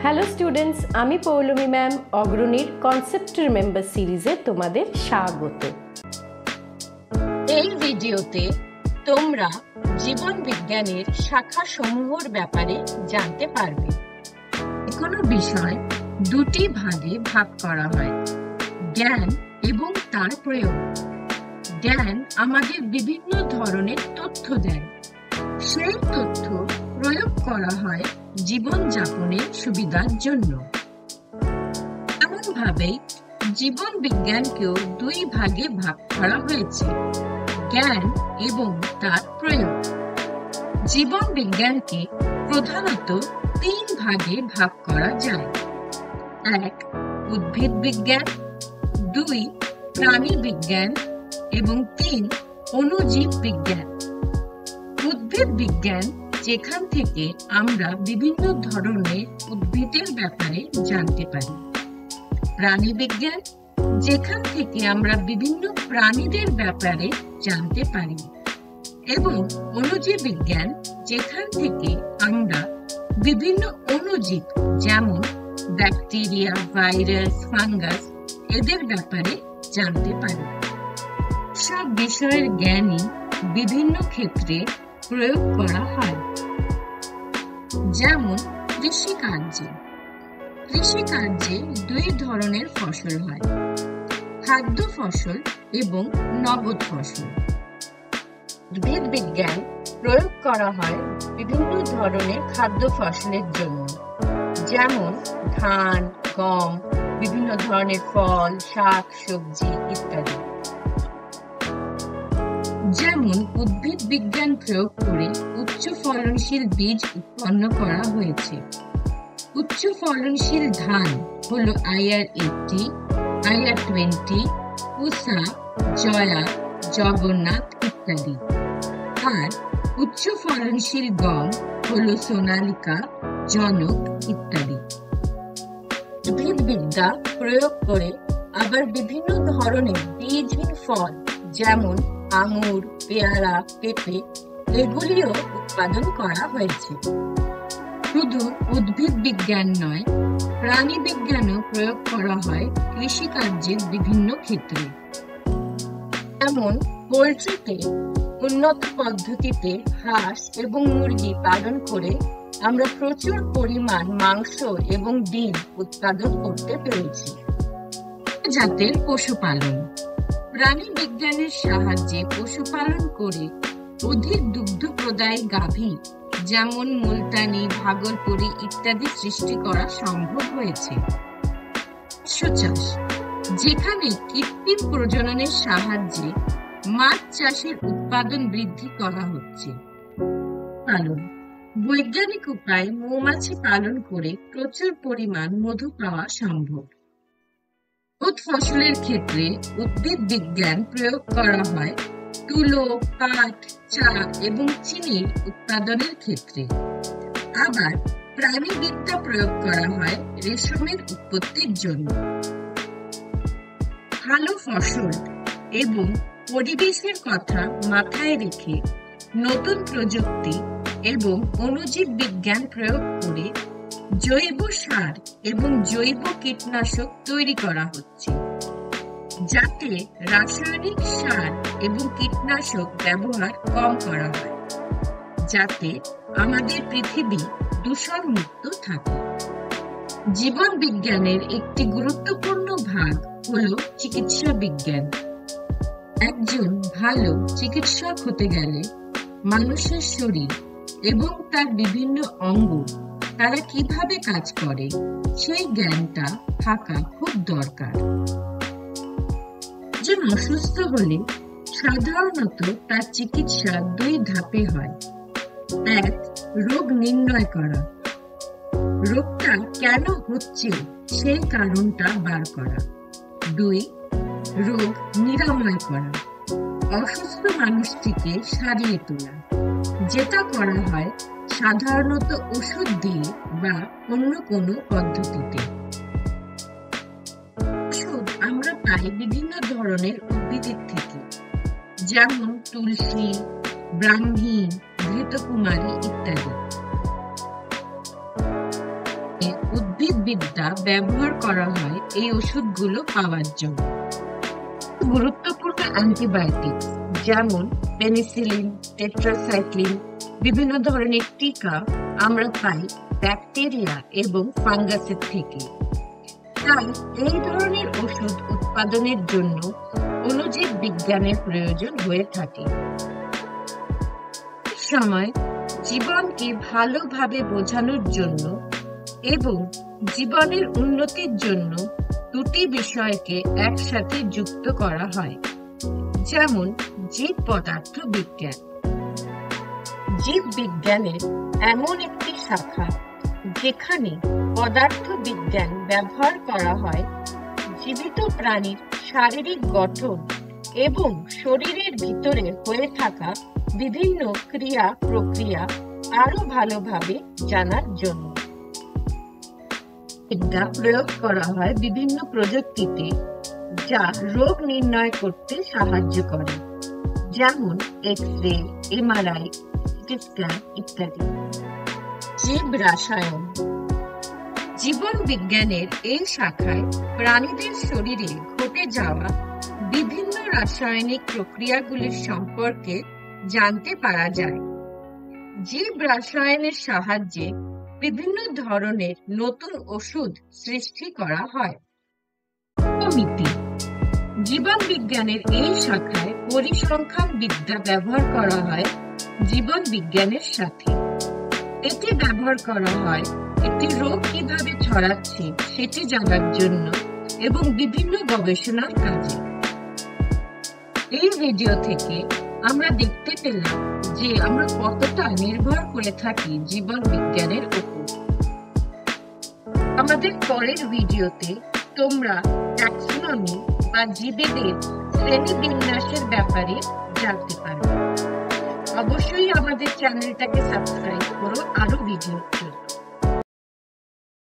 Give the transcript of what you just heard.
Hello students, আমি Poulami ma'am অগ্রণীর concept remember সিরিজে তোমাদের স্বাগত। এই ভিডিওতে তোমরা জীবন বিজ্ঞানের শাখা সমূহের ব্যাপারে জানতে পারবে। কোনো বিষয় দুটি ভাগে ভাগ করা হয়, জ্ঞান এবং তার প্রয়োগ। জ্ঞান আমাদের বিভিন্ন ধরনের তথ্য দেয়, সেই তথ্য প্রয়োগ করা হয় জীবনযাপনের সুবিধার জন্য। এমনভাবেই জীবন বিজ্ঞানকেও দুই ভাগে ভাগ করা হয়েছে, জ্ঞান এবং তার প্রয়োগ। জীবন বিজ্ঞানকে প্রধানত তিন ভাগে ভাগ করা যায়: এক, উদ্ভিদ বিজ্ঞান; দুই, প্রাণী বিজ্ঞান; এবং তিন, অণুজীব বিজ্ঞান। উদ্ভিদ বিজ্ঞান, যেখান থেকে আমরা বিভিন্ন ধরনের উদ্ভিদের ব্যাপারে জানতে পারি। প্রাণী বিজ্ঞান, যেখান থেকে আমরা বিভিন্ন প্রাণীদের ব্যাপারে জানতে পারি। এবং অণুজীব বিজ্ঞান, যেখান থেকে আমরা বিভিন্ন অণুজীব যেমন ব্যাকটেরিয়া, ভাইরাস, ফাঙ্গাস এদের ব্যাপারে জানতে পারি। সব বিষয়ের জ্ঞানই বিভিন্ন ক্ষেত্রে প্রয়োগ করা হয়, যেমন কৃষিকার্যে। কৃষিকার্যে দুই ধরনের ফসল হয়, খাদ্য ফসল এবং নগদ ফসল। উদ্ভিদ বিজ্ঞান প্রয়োগ করা হয় বিভিন্ন ধরনের খাদ্য ফসলের জন্য, যেমন ধান, গম, বিভিন্ন ধরনের ফল, শাক, সবজি ইত্যাদি। যেমন উদ্ভিদ বিজ্ঞান প্রয়োগ করে উচ্চ ফলনশীল বীজ উৎপন্ন করা হয়েছে। উচ্চ ফলনশীল ধান হলো IR-80, IR-20, পুসা, জয়া, জগন্নাথ ইত্যাদি। আর উচ্চ ফলনশীল গম হলো সোনালিকা, জনক ইত্যাদি। উদ্ভিদ বিদ্যা প্রয়োগ করে আবার বিভিন্ন ধরনের বীজহীন ফল, যেমন আঙুর, পেয়ারা, পেঁপে এগুলিও উৎপাদন করা হয়েছে। শুধু উদ্ভিদ বিজ্ঞান নয়, প্রাণী বিজ্ঞানও প্রয়োগ করা হয় কৃষিকার্যের বিভিন্ন ক্ষেত্রে। যেমন পোল্ট্রিতে উন্নত পদ্ধতিতে হাঁস এবং মুরগি পালন করে আমরা প্রচুর পরিমাণ মাংস এবং ডিম উৎপাদন করতে পেরেছি। জাতের পশুপালন, প্রাণী বিজ্ঞানের সাহায্যে পশুপালন করে অধিক দুগ্ধ প্রদায়ী গাভী যেমন মুলতানি, ভাগলপুরি ইত্যাদি সৃষ্টি করা সম্ভব হয়েছে। মৎস্য চাষ, যেখানে কৃত্রিম প্রজননের সাহায্যে মাছ চাষের উৎপাদন বৃদ্ধি করা হচ্ছে। পালন, বৈজ্ঞানিক উপায়ে মৌমাছি পালন করে প্রচুর পরিমাণ মধু পাওয়া সম্ভব। ফসলের ক্ষেত্রে উদ্ভিদ বিজ্ঞান প্রয়োগ করা হয় তুলো, পাট, চা এবং চিনির উৎপাদনের ক্ষেত্রে। আবার প্রাণী বিদ্যা প্রয়োগ করা হয় রেশমের উৎপত্তির জন্য। ভালো ফসল এবং পরিবেশের কথা মাথায় রেখে নতুন প্রযুক্তি এবং অণুজীব বিজ্ঞান প্রয়োগ করে জৈব সার এবং জৈব কীটনাশক তৈরি করা হচ্ছে, যাতে রাসায়নিক সার এবং কীটনাশক ব্যবহার কম করা হয়, যাতে আমাদের পৃথিবী দূষণ মুক্ত থাকে। জীবন বিজ্ঞানের একটি গুরুত্বপূর্ণ ভাগ হলো চিকিৎসা বিজ্ঞান। একজন ভালো চিকিৎসক হতে গেলে মানুষের শরীর এবং তার বিভিন্ন অঙ্গ তারা কিভাবে কাজ করে সেই জ্ঞানটা থাকা খুব দরকার। একজন অসুস্থ হলে সাধারণত তার চিকিৎসা দুই ধাপে হয়। এক, রোগ নির্ণয় করা, রোগটা কেন হচ্ছে সেই কারণটা বার করা। দুই, রোগ নিরাময় করা, অসুস্থ মানুষটিকে সারিয়ে তোলা, যেটা করা হয় সাধারণত ওষুধ দিয়ে বা অন্য কোনো পদ্ধতিতে। ওষুধ আমরা পাই বিভিন্ন ধরনের উদ্ভিদের থেকে, যেমন তুলসী, ব্রাহ্মী, ঘৃতকুমারী ইত্যাদি। উদ্ভিদবিদ্যা ব্যবহার করা হয় এই ওষুধগুলো পাওয়ার জন্য। গুরুত্বপূর্ণ অ্যান্টিবায়োটিক যেমন পেনিসিলিন, টেট্রাসাইক্লিন, বিভিন্ন ধরনের টিকা আমরা পাই ব্যাকটেরিয়া এবং ফাঙ্গাসের থেকে। তাই এই ধরনের ওষুধ উৎপাদনের জন্য অণুজীব বিজ্ঞানের প্রয়োজন হয়ে থাকে। সময় জীবনকে ভালোভাবে বোঝানোর জন্য এবং জীবনের উন্নতির জন্য দুটি বিষয়কে একসাথে যুক্ত করা হয়, যেমন জীব পদার্থ বিজ্ঞান। জীব বিজ্ঞানের এমন একটি শাখা যেখানে পদার্থ বিজ্ঞান ব্যবহার করা হয় জীবিত প্রাণীর শারীরিক গঠন এবং শরীরের ভিতরে হয়ে থাকা বিভিন্ন ক্রিয়া প্রক্রিয়া আরো ভালোভাবে জানার জন্য। বিদ্যা প্রয়োগ করা হয় বিভিন্ন প্রযুক্তিতে যা রোগ নির্ণয় করতে সাহায্য করে, যেমন এক্স-রে, এমআরআই, সিটি স্ক্যান ইত্যাদি। জীব রসায়ন। জীবন বিজ্ঞানের এই শাখায় প্রাণীদের শরীরে ঘটে যাওয়া বিভিন্ন রাসায়নিক প্রক্রিয়াগুলির সম্পর্কে জানতে পারা যায়। জীব রসায়নের সাহায্যে বিভিন্ন ধরনের নতুন ওষুধ সৃষ্টি করা হয়। জ্যামিতি। জীবন বিজ্ঞানের এই শাখায় পরিসংখ্যান বিদ্যা ব্যবহার করা হয় জীবন বিজ্ঞানের সাথে। এটি ব্যবহার করা হয় একটি রোগ কিভাবে ছড়াচ্ছে সেটি জানার জন্য এবং বিভিন্ন গবেষণার কাজে। এই ভিডিও থেকে আমরা দেখতে পেলাম যে আমরা কতটা নির্ভর করে থাকি জীবন বিজ্ঞানের উপর। আমাদের পরের ভিডিওতে তোমরা ট্যাক্সোনমি বা জীবেদের শ্রেণীবিন্যাসের ব্যাপারে জানতে পারবে। অবশ্যই আমাদের চ্যানেলটাকে সাবস্ক্রাইব করো আরো ভিডিওর জন্য।